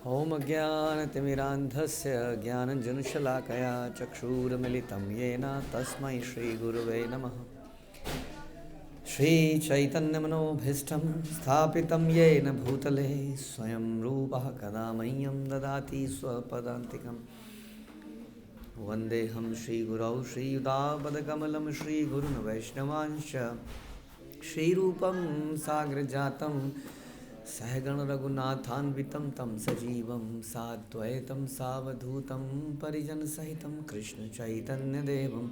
ॐ अज्ञानतिमिरान्धस्य ज्ञानञ्जनशलाकया चक्षुरुन्मिलितं येन तस्मै श्रीगुरुवे नमः। श्रीचैतन्यमनोभीष्टं स्थापितं येन भूतले स्वयं रूपः कदा मह्यं ददाति स्वपदान्तिकम्। वन्देऽहं श्रीगुरौ श्रीयुतापदकमलं श्रीगुरुन् वैष्णवांश्च श्रीरूपं साग्रजातं सहगण रघुनाथान्वितं तं सजीवं साद्वैतं सावधूतं परिजनसहितं कृष्णचैतन्यदेवं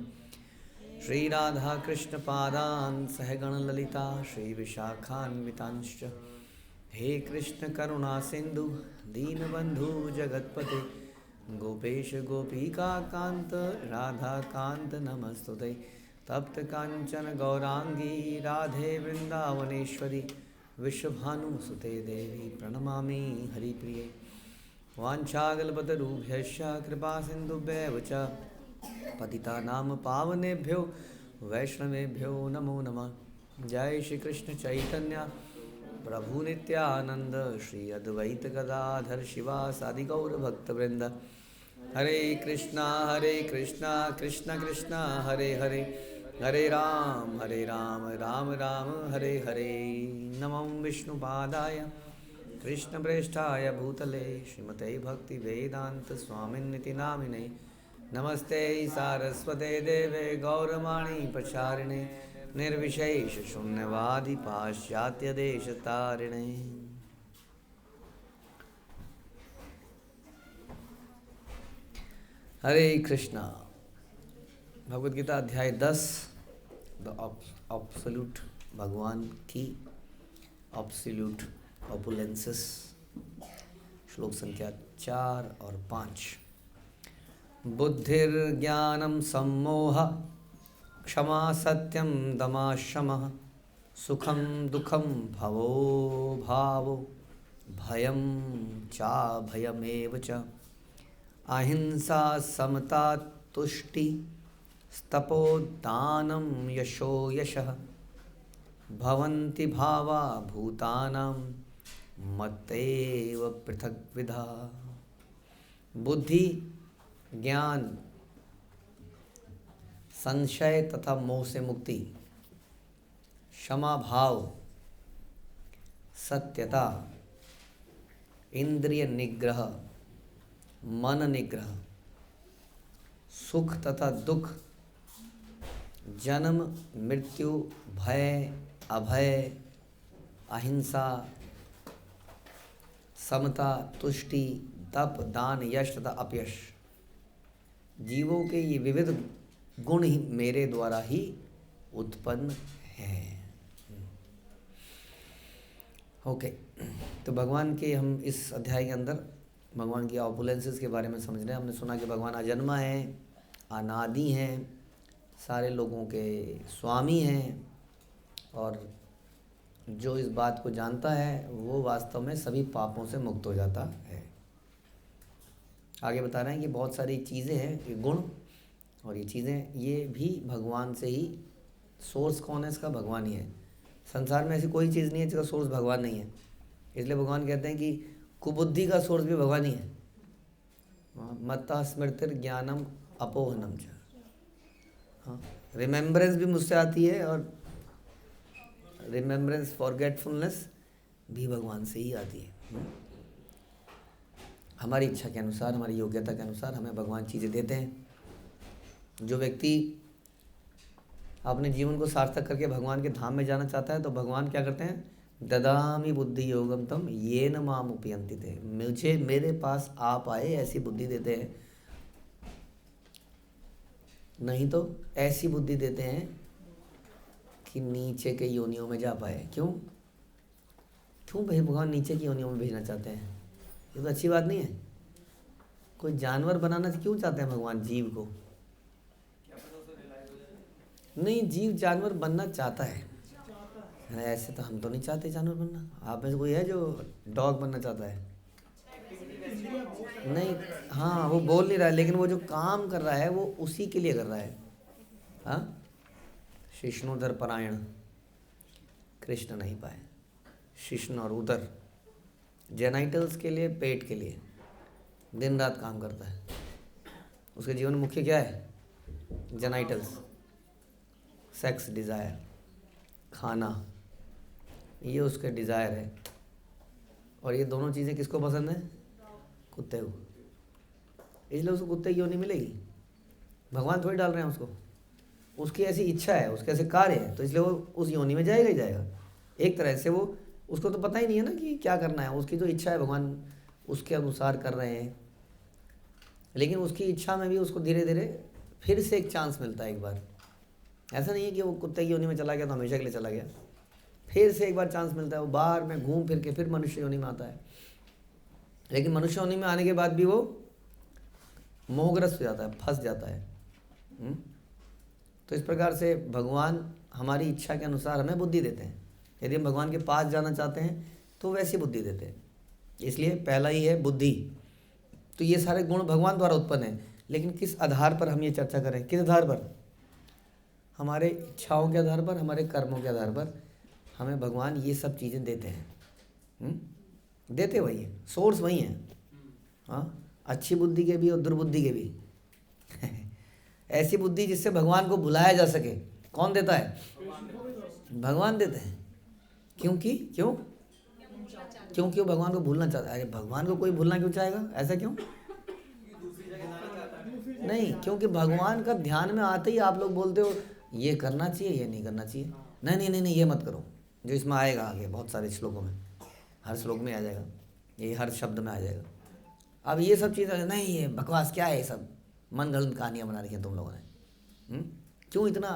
श्रीराधाकृष्णपादान् सहगण ललिता श्रीविशाखान्वितांश्च। हे कृष्ण करुणा सिन्धु दीनबन्धु जगत्पते गोपेश गोपिकान्त राधाकान्त नमस्तुते। तप्त कांचन गौरांगी राधे वृंदावनेश्वरी विश्वभानुसुते देवी प्रणमामि हरिप्रिये। वाञ्छाकल्पतरुभ्यश्च कृपा सिन्धुभ्येव च पतितानां पावनेभ्यो वैष्णवेभ्यो नमो नमः। जय श्री कृष्ण चैतन्य प्रभु नित्यानंद श्री अद्वैत गदाधर शिवासादि गौर भक्तवृंद। हरे कृष्णा कृष्ण कृष्ण हरे हरे हरे राम राम राम हरे हरे। नमो विष्णुपादाय कृष्णप्रेष्ठाय भूतले श्रीमते भक्तिवेदांत स्वामिन्निति नामिने। नमस्ते सारस्वते देवे गौरवाणी प्रचारिणे निर्विशेष शून्यवादी पाश्चात्य देश तारिणे। हरे कृष्णा। भगवद गीता अध्याय 10 द ऑब्सोल्यूट भगवान की ऑब्सोल्यूट ऑपुलेंसेस, श्लोक संख्या 4 और 5। बुद्धिर्ज्ञानं सम्मोह क्षमा सत्यं दमा शमः सुखं दुःखं भवो भावो भयं चा भयमेव च अहिंसा समता तुष्टि स्तपोदानं यशो यशः भवन्ति भावा भूतानां मत्तैव पृथग्विधा। बुद्धि, ज्ञान, संशय तथा मोह से मुक्ति, क्षमा भाव, सत्यता, इंद्रिय निग्रह, मन निग्रह, सुख तथा दुख, जन्म मृत्यु, भय अभय, अहिंसा, समता, तुष्टि, तप, दान, यश तथा अपयश, जीवों के ये विविध गुण ही मेरे द्वारा ही उत्पन्न हैं। ओके, तो भगवान के हम इस अध्याय के अंदर भगवान की ऑपुलेंसेस के बारे में समझ रहे हैं। हमने सुना कि भगवान अजन्मा हैं, अनादि हैं, सारे लोगों के स्वामी हैं, और जो इस बात को जानता है वो वास्तव में सभी पापों से मुक्त हो जाता है। आगे बता रहे हैं कि बहुत सारी चीज़ें हैं, ये गुण और ये चीज़ें, ये भी भगवान से ही, सोर्स कौन है इसका? भगवान ही है। संसार में ऐसी कोई चीज़ नहीं है जिसका सोर्स भगवान नहीं है। इसलिए भगवान कहते हैं कि कुबुद्धि का सोर्स भी भगवान ही है। मत्ता स्मृतिर ज्ञानम अपोहनम च। हाँ, रिमेम्बरेंस भी मुझसे आती है, और रिमेम्बरेंस फॉरगेटफुलनेस भी भगवान से ही आती है। हमारी इच्छा के अनुसार, हमारी योग्यता के अनुसार हमें भगवान चीज़ें देते हैं। जो व्यक्ति अपने जीवन को सार्थक करके भगवान के धाम में जाना चाहता है तो भगवान क्या करते हैं? ददामि बुद्धि योगम तम येन माम उपयन्ति ते। मुझे, मेरे पास आप आए, ऐसी बुद्धि देते हैं। नहीं तो ऐसी बुद्धि देते हैं कि नीचे के योनियों में जा पाए। क्यों भाई भगवान नीचे की योनियों में भेजना चाहते हैं? ये तो अच्छी बात नहीं है। कोई जानवर बनाना क्यों चाहते हैं भगवान जीव को? नहीं, जीव जानवर बनना चाहता है। ऐसे तो हम तो नहीं चाहते जानवर बनना। आप में से कोई है जो डॉग बनना चाहता है? नहीं, हाँ, वो बोल नहीं रहा है, लेकिन वो जो काम कर रहा है वो उसी के लिए कर रहा है। हाँ, शिष्णोधर परायण कृष्ण नहीं पाए। शिष्ण और उदर, जेनाइटल्स के लिए, पेट के लिए दिन रात काम करता है। उसके जीवन में मुख्य क्या है? जेनाइटल्स, सेक्स डिज़ायर, खाना, ये उसके डिज़ायर है। और ये दोनों चीज़ें किसको पसंद है? कुत्ते को। इसलिए उसको कुत्ते की योनि मिलेगी। भगवान थोड़ी डाल रहे हैं उसको, उसकी ऐसी इच्छा है, उसके ऐसे कार्य है, तो इसलिए वो उस योनि में जाएगा ही जाएगा। एक तरह से वो, उसको तो पता ही नहीं है ना कि क्या करना है, उसकी जो इच्छा है भगवान उसके अनुसार कर रहे हैं। लेकिन उसकी इच्छा में भी उसको धीरे धीरे फिर से एक चांस मिलता है एक बार। ऐसा नहीं है कि वो कुत्ते की योनि में चला गया तो हमेशा के लिए चला गया, फिर से एक बार चांस मिलता है, वो बाहर में घूम फिर के फिर मनुष्य योनि में आता है। लेकिन मनुष्य योनि में आने के बाद भी वो मोहग्रस्त हो जाता है, फंस जाता है। तो इस प्रकार से भगवान हमारी इच्छा के अनुसार हमें बुद्धि देते हैं। यदि हम भगवान के पास जाना चाहते हैं तो वैसी बुद्धि देते हैं। इसलिए पहला ही है बुद्धि। तो ये सारे गुण भगवान द्वारा उत्पन्न हैं, लेकिन किस आधार पर हम ये चर्चा करें? किस आधार पर? हमारे इच्छाओं के आधार पर, हमारे कर्मों के आधार पर हमें भगवान ये सब चीज़ें देते हैं। देते वही हैं, सोर्स वही हैं। हाँ, अच्छी बुद्धि के भी और दुर्बुद्धि के भी। ऐसी बुद्धि जिससे भगवान को भुलाया जा सके, कौन देता है? भगवान देते हैं। क्योंकि वो भगवान को भूलना चाहता है। अरे भगवान को कोई भूलना क्यों चाहेगा? ऐसा क्यों? नहीं, क्योंकि भगवान का ध्यान में आते ही आप लोग बोलते हो ये करना चाहिए, ये नहीं करना चाहिए। नहीं नहीं नहीं नहीं, ये मत करो, जो इसमें आएगा आगे बहुत सारे श्लोकों में, हर श्लोक में आ जाएगा, ये हर शब्द में आ जाएगा। अब ये सब चीज़ें नहीं, ये बकवास क्या है, ये सब मन गढ़ंत कहानियाँ बना रखी हैं तुम लोगों ने। क्यों इतना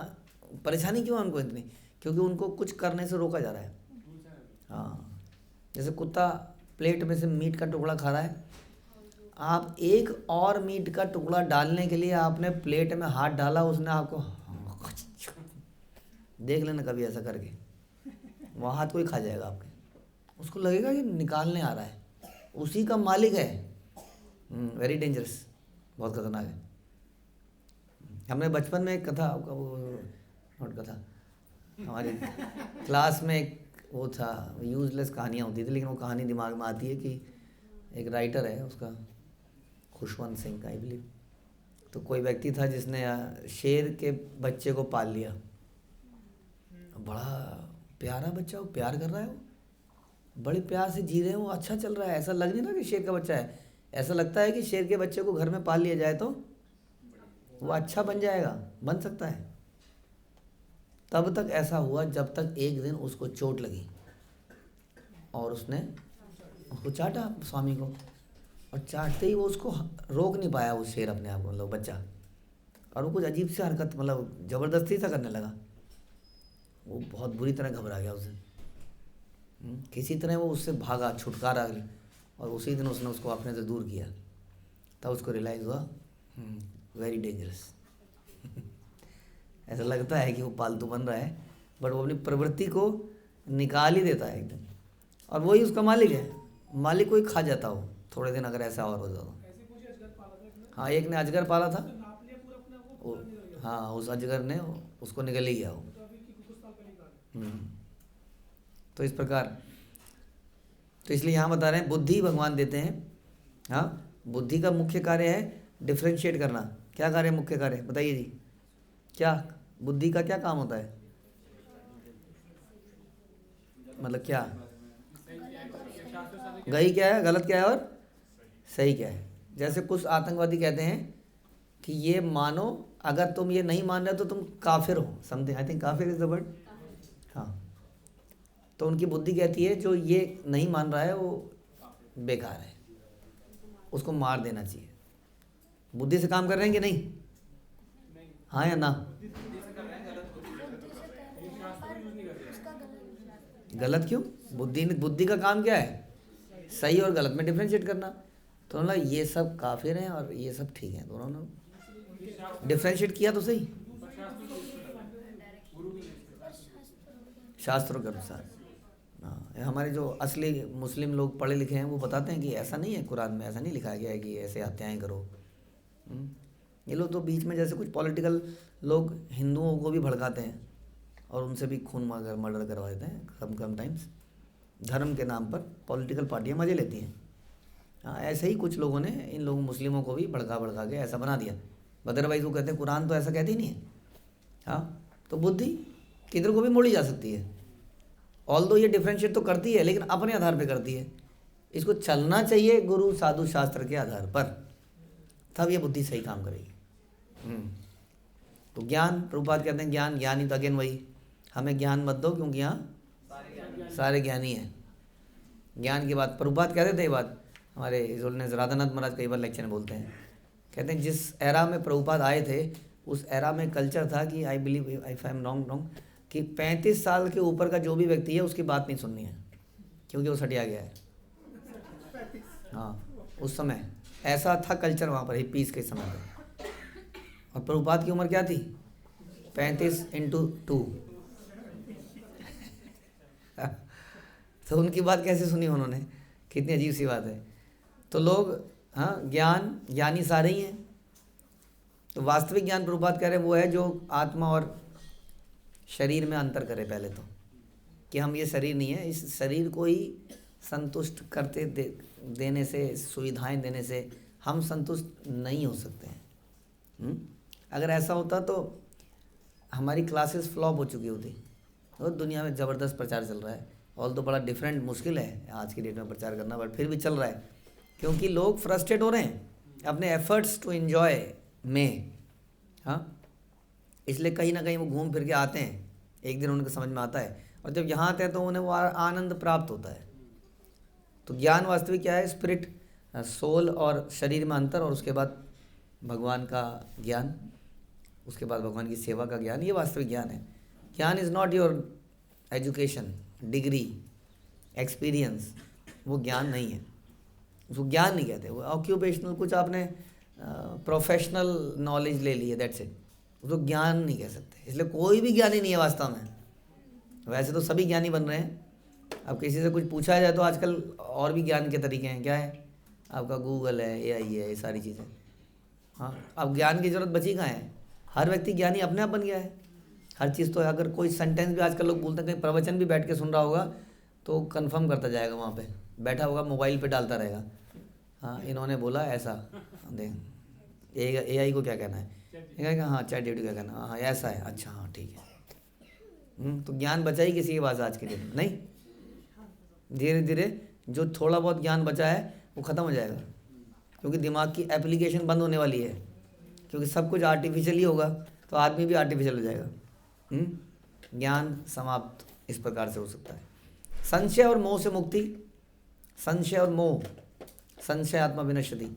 परेशानी, क्यों है उनको इतनी? क्योंकि उनको कुछ करने से रोका जा रहा है। हाँ, जैसे कुत्ता प्लेट में से मीट का टुकड़ा खा रहा है, आप एक और मीट का टुकड़ा डालने के लिए आपने प्लेट में हाथ डाला, उसने आपको, देख लेना कभी ऐसा करके, वह हाथ कोई खा जाएगा आपके, उसको लगेगा कि निकालने आ रहा है, उसी का मालिक है। वेरी डेंजरस, बहुत खतरनाक है। हमने बचपन में एक कथा, वो नोट कथा, हमारी क्लास में एक वो था, यूजलेस कहानियाँ होती थी, लेकिन वो कहानी दिमाग में आती है कि एक राइटर है, उसका खुशवंत सिंह का आई बिलीव, तो कोई व्यक्ति था जिसने शेर के बच्चे को पाल लिया। बड़ा प्यारा बच्चा, वो प्यार कर रहा है, वो बड़े प्यार से जी रहे हैं, वो अच्छा चल रहा है। ऐसा लग नहीं रहा कि शेर का बच्चा है, ऐसा लगता है कि शेर के बच्चे को घर में पाल लिया जाए तो वो अच्छा बन जाएगा, बन सकता है। तब तक ऐसा हुआ जब तक एक दिन उसको चोट लगी और उसने उसको चाटा स्वामी को, और चाटते ही वो उसको रोक नहीं पाया, वो शेर अपने आप को, मतलब बच्चा, और वो कुछ अजीब सी हरकत, मतलब ज़बरदस्ती सा करने लगा। वो बहुत बुरी तरह घबरा गया उस दिन। किसी तरह वो उससे भागा, छुटकारा, और उसी दिन उसने उसको अपने से दूर किया। तब उसको रियलाइज़ हुआ वेरी डेंजरस। ऐसा लगता है कि वो पालतू बन रहा है, बट वो अपनी प्रवृत्ति को निकाल ही देता है एकदम, और वही उसका मालिक है। मालिक कोई खा जाता हो थोड़े दिन अगर ऐसा और हो जाता। हाँ, एक ने अजगर पाला था, हाँ, उस अजगर ने उसको निकल ही गया वो। तो इस प्रकार, तो इसलिए यहाँ बता रहे हैं बुद्धि भगवान देते हैं। हाँ, बुद्धि का मुख्य कार्य है डिफ्रेंशिएट करना। क्या कार्य है? मुख्य कार्य बताइए जी, क्या बुद्धि का क्या काम होता है? मतलब क्या, गई क्या है, गलत क्या है और सही क्या है। जैसे कुछ आतंकवादी कहते हैं कि ये मानो, अगर तुम ये नहीं मान रहे तो तुम काफिर हो, समथिंग, आई थिंक काफिर इज द वर्ड। हाँ, तो उनकी बुद्धि कहती है जो ये नहीं मान रहा है वो बेकार है, उसको मार देना चाहिए। बुद्धि से काम कर रहे हैं कि नहीं? हाँ या ना? गलत क्यों? बुद्धि का काम क्या है? सही और गलत में डिफ्रेंशिएट करना। तो मतलब ये सब काफिर हैं और ये सब ठीक हैं, दोनों ने डिफ्रेंशिएट किया तो सही, शास्त्रों के अनुसार। हाँ, हमारे जो असली मुस्लिम लोग पढ़े लिखे हैं वो बताते हैं कि ऐसा नहीं है, कुरान में ऐसा नहीं लिखा गया है कि ऐसे हत्याएं करो। ये लोग तो बीच में जैसे कुछ पॉलिटिकल लोग हिंदुओं को भी भड़काते हैं और उनसे भी खून मर्डर करवा देते हैं कम टाइम्स। धर्म के नाम पर पॉलिटिकल पार्टियां मजे लेती हैं। हाँ, ऐसे ही कुछ लोगों ने इन लोगों मुस्लिमों को भी भड़का भड़का के ऐसा बना दिया। अदरवाइज वो कहते हैं कुरान तो ऐसा कहती नहीं है। हाँ, तो बुद्धि किधर को भी मोड़ी जा सकती है। ऑल्दो ये डिफ्रेंशिएट तो करती है लेकिन अपने आधार पे करती है। इसको चलना चाहिए गुरु साधु शास्त्र के आधार पर, तब ये बुद्धि सही काम करेगी। तो ज्ञान, प्रभुपाद कहते हैं ज्ञान, ज्ञानी तो अगेन वही, हमें ज्ञान मत दो क्योंकि यहाँ सारे ज्ञानी हैं। ज्ञान की बात प्रभुपाद कहते थे, ये बात हमारे हिज राधानाथ महाराज कई बार लेक्चर में बोलते हैं। कहते हैं जिस एरा में प्रभुपाद आए थे उस एरा में कल्चर था कि I believe if I am wrong कि 35 साल के ऊपर का जो भी व्यक्ति है उसकी बात नहीं सुननी है क्योंकि वो सटिया गया है। हाँ, उस समय ऐसा था कल्चर वहाँ पर, हिप्पीज़ के समय पर। और प्रभुपाद की उम्र क्या थी? 35x2। तो उनकी बात कैसे सुनी उन्होंने? कितनी अजीब सी बात है। तो लोग, हाँ, ज्ञानी सारे ही हैं। तो वास्तविक ज्ञान प्रभुपाद कह रहे हैं वो है जो आत्मा और शरीर में अंतर करे। पहले तो कि हम ये शरीर नहीं है, इस शरीर को ही संतुष्ट करते देने से, सुविधाएं देने से हम संतुष्ट नहीं हो सकते हैं। अगर ऐसा होता तो हमारी क्लासेस फ्लॉप हो चुकी होती। और दुनिया में ज़बरदस्त प्रचार चल रहा है, ऑल तो बड़ा डिफरेंट, मुश्किल है आज की डेट में प्रचार करना, बट फिर भी चल रहा है क्योंकि लोग फ्रस्ट्रेट हो रहे हैं अपने एफर्ट्स टू एंजॉय में। हाँ, इसलिए कहीं ना कहीं वो घूम फिर के आते हैं, एक दिन उनको समझ में आता है, और जब यहाँ आते हैं तो उन्हें वो आनंद प्राप्त होता है। तो ज्ञान वास्तविक क्या है? स्पिरिट, सोल और शरीर में अंतर, और उसके बाद भगवान का ज्ञान, उसके बाद भगवान की सेवा का ज्ञान, ये वास्तविक ज्ञान है। ज्ञान is not your education, degree, experience, वो ज्ञान नहीं है, उसको ज्ञान नहीं कहते। वो ऑक्यूपेशनल, कुछ आपने प्रोफेशनल नॉलेज ले ली है, दैट्स इट, उसको ज्ञान नहीं कह सकते। इसलिए कोई भी ज्ञानी नहीं है वास्तव में। वैसे तो सभी ज्ञानी बन रहे हैं। अब किसी से कुछ पूछा जाए तो आजकल और भी ज्ञान के तरीके हैं। क्या है? आपका गूगल है, AI है, ये सारी चीज़ें। हाँ, अब ज्ञान की ज़रूरत बची कहाँ है? हर व्यक्ति ज्ञानी अपने आप बन गया है। हर चीज़ तो, अगर कोई सेंटेंस भी आजकल लोग बोलते हैं, कहीं प्रवचन भी बैठ के सुन रहा होगा तो कंफर्म करता जाएगा, वहाँ पे बैठा होगा, मोबाइल पे डालता रहेगा। हाँ, इन्होंने बोला ऐसा, देख AI को क्या कहना है, कहेगा हाँ ChatGPT क्या कहना, हाँ ऐसा है, अच्छा हाँ ठीक है। तो ज्ञान बचा ही किसी के पास आज के दिन नहीं। धीरे धीरे जो थोड़ा बहुत ज्ञान बचा है वो ख़त्म हो जाएगा क्योंकि दिमाग की एप्लीकेशन बंद होने वाली है, क्योंकि सब कुछ आर्टिफिशियल ही होगा तो आदमी भी आर्टिफिशियल हो जाएगा। ज्ञान समाप्त इस प्रकार से हो सकता है। संशय और मोह से मुक्ति, संशय और मोह, संशय आत्मा विनश्यति।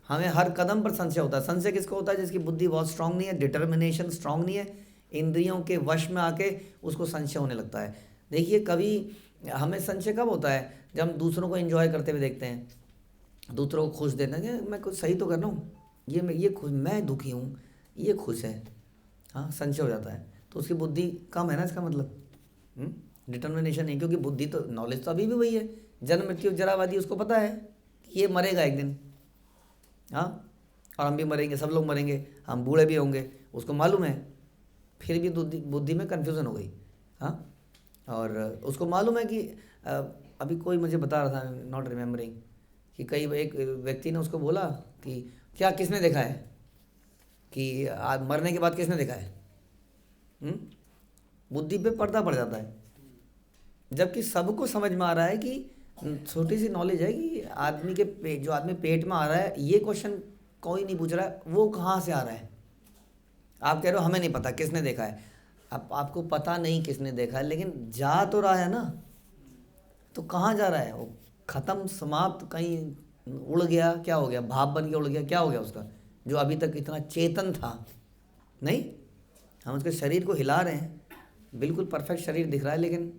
हमें हर कदम पर संशय होता है। संशय किसको होता है? जिसकी बुद्धि बहुत स्ट्रांग नहीं है, डिटर्मिनेशन स्ट्रांग नहीं है, इंद्रियों के वश में आके उसको संशय होने लगता है। देखिए, कभी हमें संशय कब होता है? जब हम दूसरों को एंजॉय करते हुए देखते हैं, दूसरों को खुश देखते हैं कि मैं कुछ सही तो कर रहा हूँ, ये खुश, मैं दुखी हूँ, ये खुश है। हाँ, संशय हो जाता है। तो उसकी बुद्धि कम है ना, इसका मतलब डिटर्मिनेशन नहीं, क्योंकि बुद्धि तो, नॉलेज तो अभी भी वही है। जन्म मृत्यु जरावादी, उसको पता है कि ये मरेगा एक दिन। हाँ, और हम भी मरेंगे, सब लोग मरेंगे, हम बूढ़े भी होंगे, उसको मालूम है। फिर भी बुद्धि में कन्फ्यूज़न हो गई। हाँ, और उसको मालूम है कि अभी कोई मुझे बता रहा था, नॉट रिमेम्बरिंग, कि एक व्यक्ति ने उसको बोला कि क्या किसने देखा है कि मरने के बाद किसने देखा है? बुद्धि पे पर्दा पड़ जाता है, जबकि सबको समझ में आ रहा है कि छोटी सी नॉलेज है कि आदमी के जो आदमी पेट में आ रहा है, ये क्वेश्चन कोई नहीं पूछ रहा है, वो कहाँ से आ रहा है। आप कह रहे हो हमें नहीं पता किसने देखा है। अब आपको पता नहीं किसने देखा है, लेकिन जा तो रहा है ना, तो कहाँ जा रहा है वो? ख़त्म, समाप्त, कहीं उड़ गया, क्या हो गया? भाप बन के उड़ गया, क्या हो गया उसका? जो अभी तक इतना चेतन था, नहीं, हम उसके शरीर को हिला रहे हैं, बिल्कुल परफेक्ट शरीर दिख रहा है, लेकिन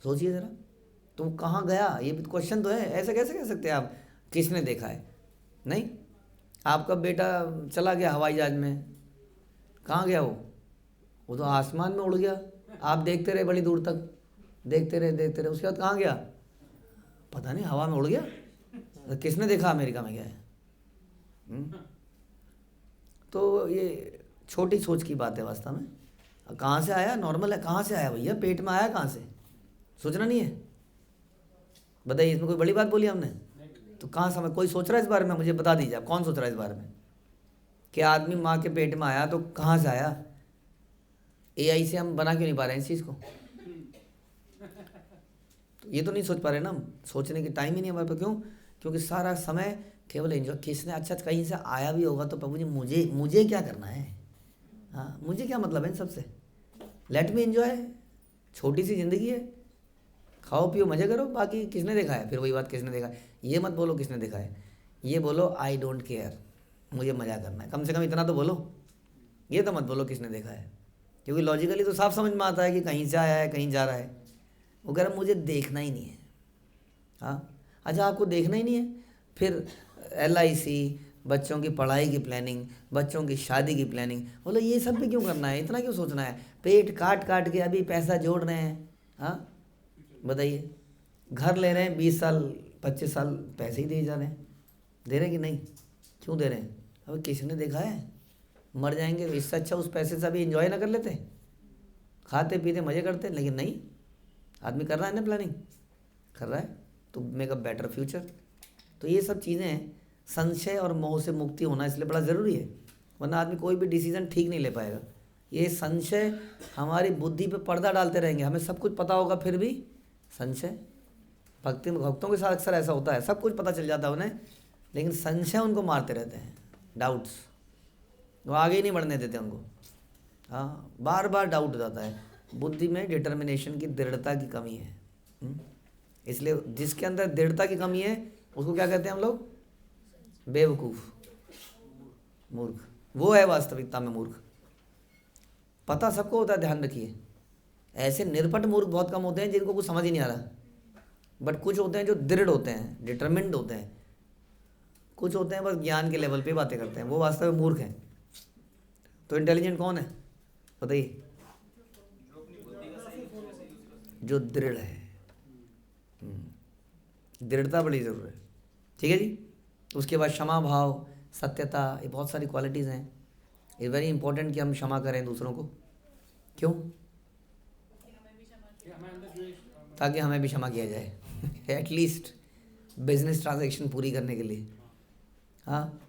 सोचिए ज़रा, तो वो कहाँ गया? ये भी क्वेश्चन तो है। ऐसा कैसे कह सकते हैं आप किसने देखा है? नहीं, आपका बेटा चला गया हवाई जहाज में, कहाँ गया वो तो आसमान में उड़ गया। आप देखते रहे बड़ी दूर तक, देखते रहे, उसके बाद कहाँ गया? पता नहीं, हवा में उड़ गया। तो किसने देखा अमेरिका में गया है? तो ये छोटी सोच की बात है वास्तव में। कहाँ से आया? नॉर्मल है, कहाँ से आया भैया? पेट में आया कहाँ से? सोचना नहीं है? बताइए, इसमें कोई बड़ी बात बोली हमने? तो कहाँ समझ, कोई सोच रहा है इस बारे में? मुझे बता दीजिए आप, कौन सोच रहा है इस बारे में कि आदमी माँ के पेट में आया तो कहाँ से आया? एआई से हम बना क्यों नहीं पा रहे हैं इस चीज़ को? तो ये तो नहीं सोच पा रहे ना हम, सोचने की टाइम ही नहीं हमारे पास। क्यों? क्योंकि सारा समय केवल एंजॉय। किसने, अच्छा कहीं से आया भी होगा तो प्रभु जी मुझे क्या करना है? हाँ, मुझे क्या मतलब है इन सबसे? लेट मी एंजॉय, छोटी सी ज़िंदगी है, खाओ पियो मज़े करो, बाकी किसने देखा है? फिर वही बात, किसने देखा है? ये मत बोलो किसने देखा है, ये बोलो आई डोंट केयर, मुझे मज़ा करना है। कम से कम इतना तो बोलो, ये तो मत बोलो किसने देखा है, क्योंकि लॉजिकली तो साफ समझ में आता है कि कहीं से आया है, कहीं जा रहा है। वो कह रहा मुझे देखना ही नहीं है। हाँ, अच्छा आपको देखना ही नहीं है, फिर LIC, बच्चों की पढ़ाई की प्लानिंग, बच्चों की शादी की प्लानिंग, बोलो ये सब भी क्यों करना है? इतना क्यों सोचना है? पेट काट काट के अभी पैसा जोड़ रहे हैं। हाँ बताइए, घर ले रहे हैं 20 साल 25 साल, पैसे ही दिए जा रहे हैं। दे रहे हैं कि नहीं? क्यों दे रहे हैं? अब किसने देखा है? मर जाएंगे, इससे अच्छा उस पैसे से अभी इंजॉय ना कर लेते, खाते पीते मज़े करते। लेकिन नहीं, आदमी कर रहा है ना, प्लानिंग कर रहा है तो मेक अ बेटर फ्यूचर। तो ये सब चीज़ें, संशय और मोह से मुक्ति होना इसलिए बड़ा ज़रूरी है, वरना आदमी कोई भी डिसीजन ठीक नहीं ले पाएगा। ये संशय हमारी बुद्धि पे पर्दा डालते रहेंगे, हमें सब कुछ पता होगा फिर भी संशय। भक्तों के साथ अक्सर ऐसा होता है, सब कुछ पता चल जाता है उन्हें, लेकिन संशय उनको मारते रहते हैं, डाउट्स, वो आगे ही नहीं बढ़ने देते उनको। हाँ, बार बार डाउट हो जाता है। बुद्धि में डिटर्मिनेशन की, दृढ़ता की कमी है। इसलिए जिसके अंदर दृढ़ता की कमी है उसको क्या कहते हैं हम लोग? बेवकूफ़, मूर्ख। वो है वास्तविकता में मूर्ख। पता सबको होता है, ध्यान रखिए। ऐसे निरपट मूर्ख बहुत कम होते हैं जिनको कुछ समझ ही नहीं आ रहा, बट कुछ होते हैं जो दृढ़ होते हैं, डिटरमिन्ड होते हैं। कुछ होते हैं बस ज्ञान के लेवल पे बातें करते हैं, वो वास्तव में मूर्ख हैं। तो इंटेलिजेंट कौन है बताइए? जो दृढ़ है। दृढ़ता बड़ी ज़रूर है, ठीक है जी। उसके बाद क्षमा भाव, सत्यता, ये बहुत सारी क्वालिटीज़ हैं। ये वेरी इंपॉर्टेंट कि हम क्षमा करें दूसरों को। क्यों? ताकि हमें भी क्षमा किया जाए एटलीस्ट बिजनेस ट्रांजैक्शन पूरी करने के लिए। हाँ,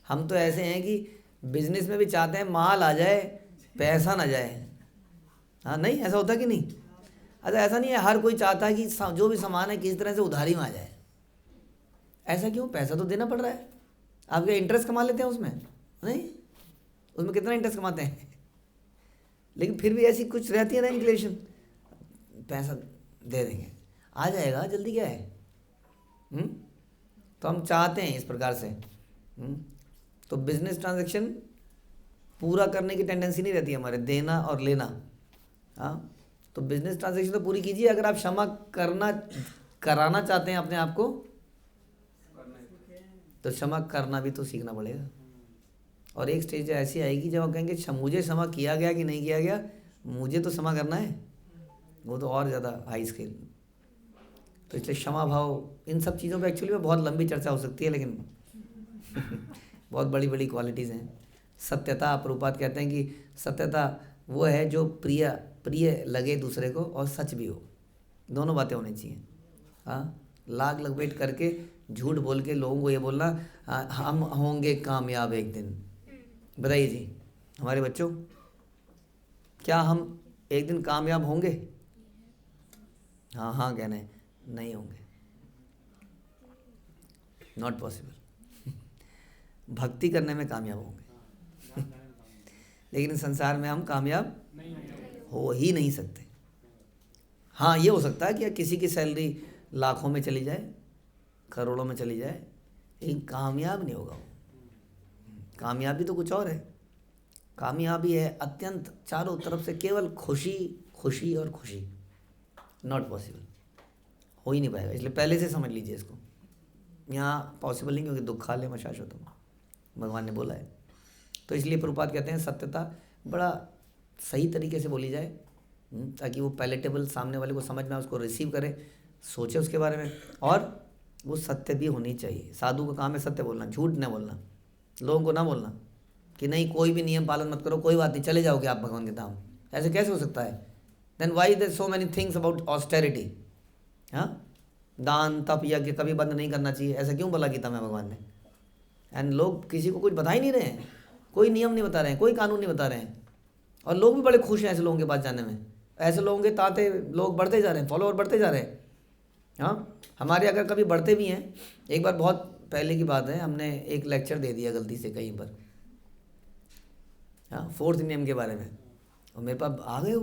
हम तो ऐसे हैं कि बिजनेस में भी चाहते हैं माल आ जाए, पैसा ना जाए। हाँ, नहीं ऐसा होता कि नहीं? अच्छा, ऐसा नहीं है, हर कोई चाहता है कि जो भी सामान है किसी तरह से उधारी में आ जाए। ऐसा क्यों? पैसा तो देना पड़ रहा है। आप क्या इंटरेस्ट कमा लेते हैं उसमें? नहीं, उसमें कितना इंटरेस्ट कमाते हैं लेकिन फिर भी ऐसी कुछ रहती है ना इंक्लेशन, पैसा दे देंगे, आ जाएगा, जल्दी क्या है। तो हम चाहते हैं इस प्रकार से। तो बिजनेस ट्रांजैक्शन पूरा करने की टेंडेंसी नहीं रहती हमारे, देना और लेना। हाँ, तो बिजनेस ट्रांजैक्शन तो पूरी कीजिए। अगर आप क्षमा कराना चाहते हैं अपने आप को, तो क्षमा करना भी तो सीखना पड़ेगा। और एक स्टेज ऐसी आएगी जब आप कहेंगे मुझे क्षमा किया गया कि नहीं किया गया, मुझे तो क्षमा करना है, वो तो और ज़्यादा हाई स्केल। तो इसलिए क्षमा भाव, इन सब चीज़ों पे एक्चुअली में बहुत लंबी चर्चा हो सकती है, लेकिन बहुत बड़ी बड़ी क्वालिटीज़ हैं। सत्यता, प्रभुपाद कहते हैं कि सत्यता वो है जो प्रिय लगे दूसरे को और सच भी हो, दोनों बातें होनी चाहिए। हाँ, लाग लपेट करके झूठ बोल के लोगों को ये बोलना हम होंगे कामयाब एक दिन। बताइए जी हमारे बच्चों, क्या हम एक दिन कामयाब होंगे? हाँ हाँ कहना है, नहीं होंगे, नॉट पॉसिबल। भक्ति करने में कामयाब होंगे लेकिन संसार में हम कामयाब हो ही नहीं सकते। हाँ, ये हो सकता है कि किसी की सैलरी लाखों में चली जाए, करोड़ों में चली जाए, लेकिन कामयाब नहीं होगा वो। कामयाबी तो कुछ और है। कामयाबी है अत्यंत चारों तरफ से केवल खुशी खुशी और खुशी। नॉट पॉसिबल, हो ही नहीं पाएगा। इसलिए पहले से समझ लीजिए इसको, यहाँ पॉसिबल नहीं, क्योंकि दुख खा ले शाश्वतम भगवान ने बोला है। तो इसलिए प्रभुपाद कहते हैं सत्यता बड़ा सही तरीके से बोली जाए, ताकि वो पैलेटेबल, सामने वाले को समझ में आए, उसको रिसीव करे, सोचे उसके बारे में, और वो सत्य भी होनी चाहिए। साधु का काम है सत्य बोलना, झूठ न बोलना, लोगों को ना बोलना कि नहीं कोई भी नियम पालन मत करो, कोई बात नहीं, चले जाओगे आप भगवान के धाम। ऐसे कैसे हो सकता है? Then why there so many things about austerity? हाँ, दान तप यज्ञ कभी बंद नहीं करना चाहिए, ऐसा क्यों बोला गीता में भगवान ने? एंड लोग किसी को कुछ बता ही नहीं रहे हैं, कोई नियम नहीं बता रहे हैं, कोई कानून नहीं बता रहे हैं, और लोग भी बड़े खुश हैं ऐसे लोगों के पास जाने में। ऐसे लोगों के ताते लोग बढ़ते जा रहे हैं, फॉलोअर बढ़ते जा रहे हैं। हाँ, हमारे अगर कभी बढ़ते भी हैं, एक बार बहुत पहले की बात है, हमने एक लेक्चर दे दिया गलती से कहीं पर, हाँ, फोर्थ नियम के बारे में, और मेरे पास आ गए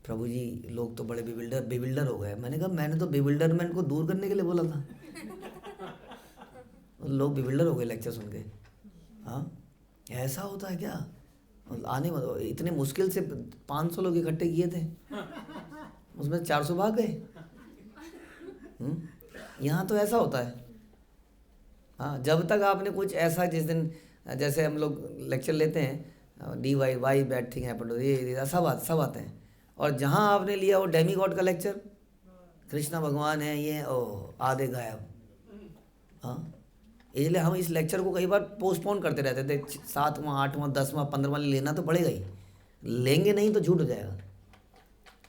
प्रभु जी, लोग तो बड़े बेविल्डर हो गए। मैंने कहा मैंने तो बेविल्डरमेंट को दूर करने के लिए बोला था। लोग बेविल्डर हो गए लेक्चर सुन के। हाँ, ऐसा होता है क्या? आने में इतने मुश्किल से 500 लोग इकट्ठे किए थे, उसमें 400 भाग गए। यहाँ तो ऐसा होता है। हाँ, जब तक आपने कुछ ऐसा, जिस दिन जैसे हम लोग लेक्चर लेते हैं, D why bad thing happened, ये सब आते हैं, और जहाँ आपने लिया वो डेमी गॉड का लेक्चर, कृष्णा भगवान है ये, ओ आधे गायब। हाँ, इसलिए हम इस लेक्चर को कई बार पोस्टपोन करते रहते थे, 7वां 8वां 10वां 15वां लेना तो पड़ेगा ही, लेंगे नहीं तो झूठ हो जाएगा।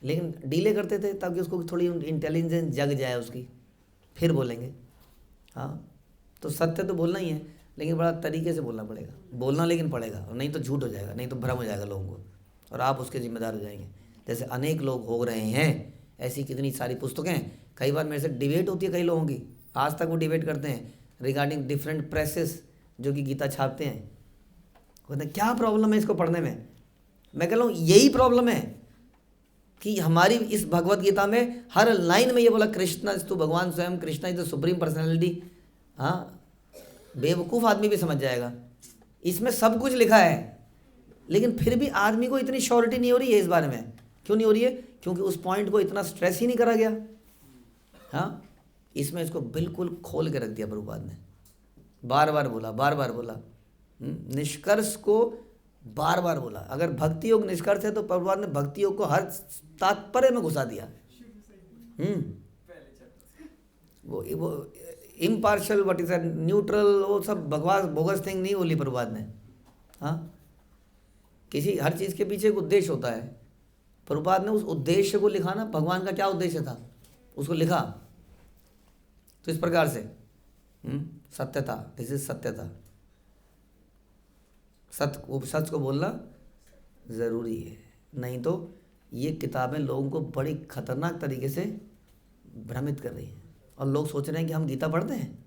लेकिन डिले करते थे ताकि उसको थोड़ी इंटेलिजेंस जग जाए उसकी, फिर बोलेंगे। हाँ, तो सत्य तो बोलना ही है, लेकिन बड़ा तरीके से बोलना पड़ेगा, बोलना लेकिन पड़ेगा, और नहीं तो झूठ हो जाएगा, नहीं तो भ्रम हो जाएगा लोगों को, और आप उसके जिम्मेदार हो जाएंगे। जैसे अनेक लोग हो रहे हैं, ऐसी कितनी सारी पुस्तकें, कई बार मेरे से डिबेट होती है कई लोगों की, आज तक वो डिबेट करते हैं रिगार्डिंग डिफरेंट प्रेसेस जो कि गीता छापते हैं। कहते हैं क्या प्रॉब्लम है इसको पढ़ने में? मैं कह रहा हूँ यही प्रॉब्लम है कि हमारी इस भगवत गीता में हर लाइन में ये बोला कृष्णा इज टू भगवान स्वयं, Krishna is the supreme personality. हाँ, बेवकूफ़ आदमी भी समझ जाएगा, इसमें सब कुछ लिखा है, लेकिन फिर भी आदमी को इतनी श्योरिटी नहीं हो रही है इस बारे में। क्यों नहीं हो रही है? क्योंकि उस पॉइंट को इतना स्ट्रेस ही नहीं करा गया। हाँ, इसमें इसको बिल्कुल खोल के रख दिया प्रभुपाद ने, बार बार बोला, निष्कर्ष को बार बार बोला। अगर भक्ति योग निष्कर्ष है तो प्रभुपाद ने भक्ति योग को हर तात्पर्य में घुसा दिया। वो इम्पार्शल, व्हाट इज न्यूट्रल, वो सब बकवास बोगस थिंग नहीं बोली प्रभुपाद ने। हाँ, किसी हर चीज़ के पीछे एक उद्देश्य होता है। प्रभुपाद ने उस उद्देश्य को लिखा ना, भगवान का क्या उद्देश्य था उसको लिखा, तो इस प्रकार से सत्यता, दिस इज सत्यता, सच को बोलना ज़रूरी है, नहीं तो ये किताबें लोगों को बड़ी खतरनाक तरीके से भ्रमित कर रही हैं, और लोग सोच रहे हैं कि हम गीता पढ़ते हैं,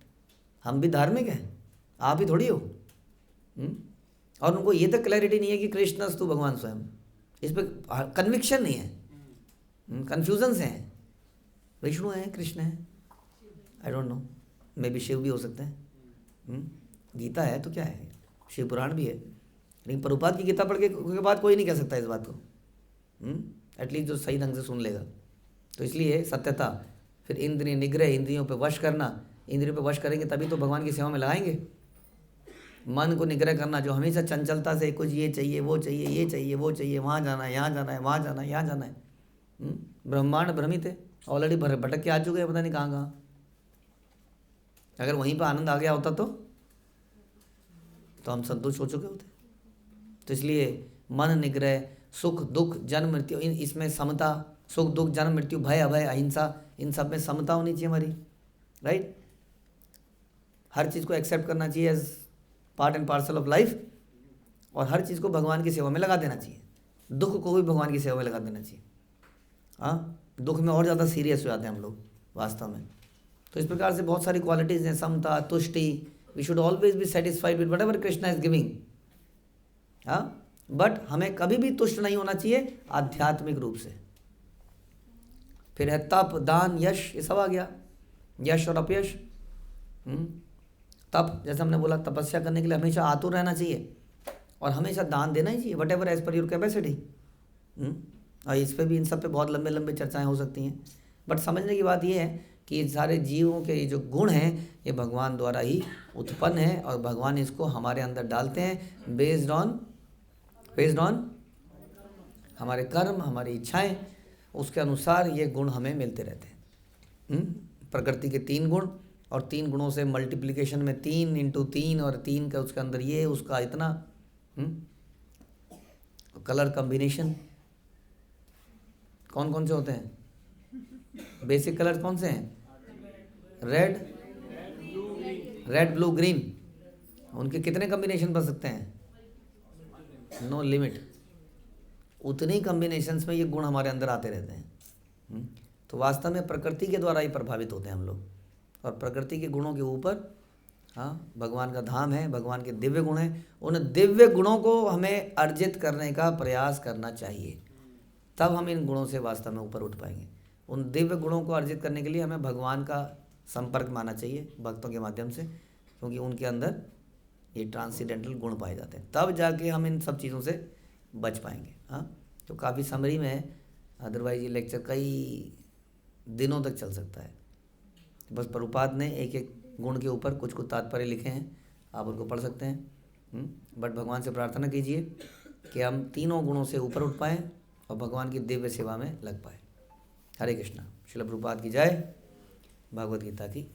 हम भी धार्मिक हैं, आप ही थोड़ी हो। और उनको ये तक क्लैरिटी नहीं है कि कृष्णस्तु भगवान स्वयं, इस पर कन्विक्शन नहीं है, कन्फ्यूजन से हैं। विष्णु है, कृष्ण है, I don't know, maybe Shiva भी हो सकते हैं। गीता है तो क्या है, शिव पुराण भी है, लेकिन प्रभुपाद की गीता पढ़ के बाद कोई नहीं कह सकता इस बात को, एटलीस्ट जो सही ढंग से सुन लेगा। तो इसलिए सत्यता, फिर इंद्रिय निग्रह, इंद्रियों पे वश करना, इंद्रियों पे वश करेंगे तभी तो भगवान की सेवा में लगाएंगे। मन को निग्रह करना, जो हमेशा चंचलता से कुछ ये चाहिए वो चाहिए, ये चाहिए वो चाहिए, वहाँ जाना है यहाँ जाना है, वहाँ जाना है यहाँ जाना है, ब्रह्मांड भ्रमित है, ऑलरेडी भटक के आ चुके हैं पता नहीं कहाँ कहाँ। अगर वहीं पर आनंद आ गया होता तो हम संतुष्ट हो चुके होते। तो इसलिए मन निग्रह, सुख दुख जन्म मृत्यु, इसमें समता, सुख दुख जन्म मृत्यु भय अभय अहिंसा, इन सब में समता होनी चाहिए हमारी, राइट। हर चीज़ को एक्सेप्ट करना चाहिए as part and parcel of life, और हर चीज़ को भगवान की सेवा में लगा देना चाहिए, दुख को भी भगवान की सेवा में लगा देना चाहिए। हाँ, दुख में और ज़्यादा सीरियस हो जाते हैं हम लोग वास्तव में। तो इस प्रकार से बहुत सारी क्वालिटीज़ हैं, समता, तुष्टि, we should always be satisfied with whatever Krishna is giving. हाँ, बट हमें कभी भी तुष्ट नहीं होना चाहिए आध्यात्मिक रूप से। फिर है तप, दान, यश, ये सब आ गया, यश और अपयश। तप, जैसे हमने बोला, तपस्या करने के लिए हमेशा आतुर रहना चाहिए, और हमेशा दान देना ही चाहिए, whatever as per your capacity. और इस पर भी, इन सब पे बहुत लंबे लंबे चर्चाएं हो सकती हैं, बट समझने की बात यह है कि ये सारे जीवों के ये जो गुण हैं ये भगवान द्वारा ही उत्पन्न है, और भगवान इसको हमारे अंदर डालते हैं बेस्ड ऑन हमारे कर्म, हमारी इच्छाएं, उसके अनुसार ये गुण हमें मिलते रहते हैं। प्रकृति के 3 गुण, और 3 गुणों से मल्टीप्लिकेशन में 3 × 3, और 3 का उसके अंदर ये, उसका इतना, कलर कॉम्बिनेशन, कौन कौन से होते हैं? बेसिक कलर कौन से हैं? Red, blue, green. उनके कितने कॉम्बिनेशन बन सकते हैं? No limit. उतने ही कॉम्बिनेशंस में ये गुण हमारे अंदर आते रहते हैं। तो वास्तव में प्रकृति के द्वारा ही प्रभावित होते हैं हम लोग, और प्रकृति के गुणों के ऊपर भगवान का धाम है, भगवान के दिव्य गुण हैं। उन दिव्य गुणों को हमें अर्जित करने का प्रयास करना चाहिए, तब हम इन गुणों से वास्तव में ऊपर उठ पाएंगे। उन दिव्य गुणों को अर्जित करने के लिए हमें भगवान का संपर्क मानना चाहिए भक्तों के माध्यम से, क्योंकि उनके अंदर ये ट्रांसीडेंटल गुण पाए जाते हैं, तब जाके हम इन सब चीज़ों से बच पाएंगे। तो काफ़ी समरी में है, अदरवाइज ये लेक्चर कई दिनों तक चल सकता है। बस प्रभुपाद ने एक एक गुण के ऊपर कुछ कुछ तात्पर्य लिखे हैं, आप उनको पढ़ सकते हैं। बट भगवान से प्रार्थना कीजिए कि हम तीनों गुणों से ऊपर उठ पाएँ और भगवान की दिव्य सेवा में लग पाए। हरे कृष्णा। श्रील प्रभुपाद की जय। भगवद गीता की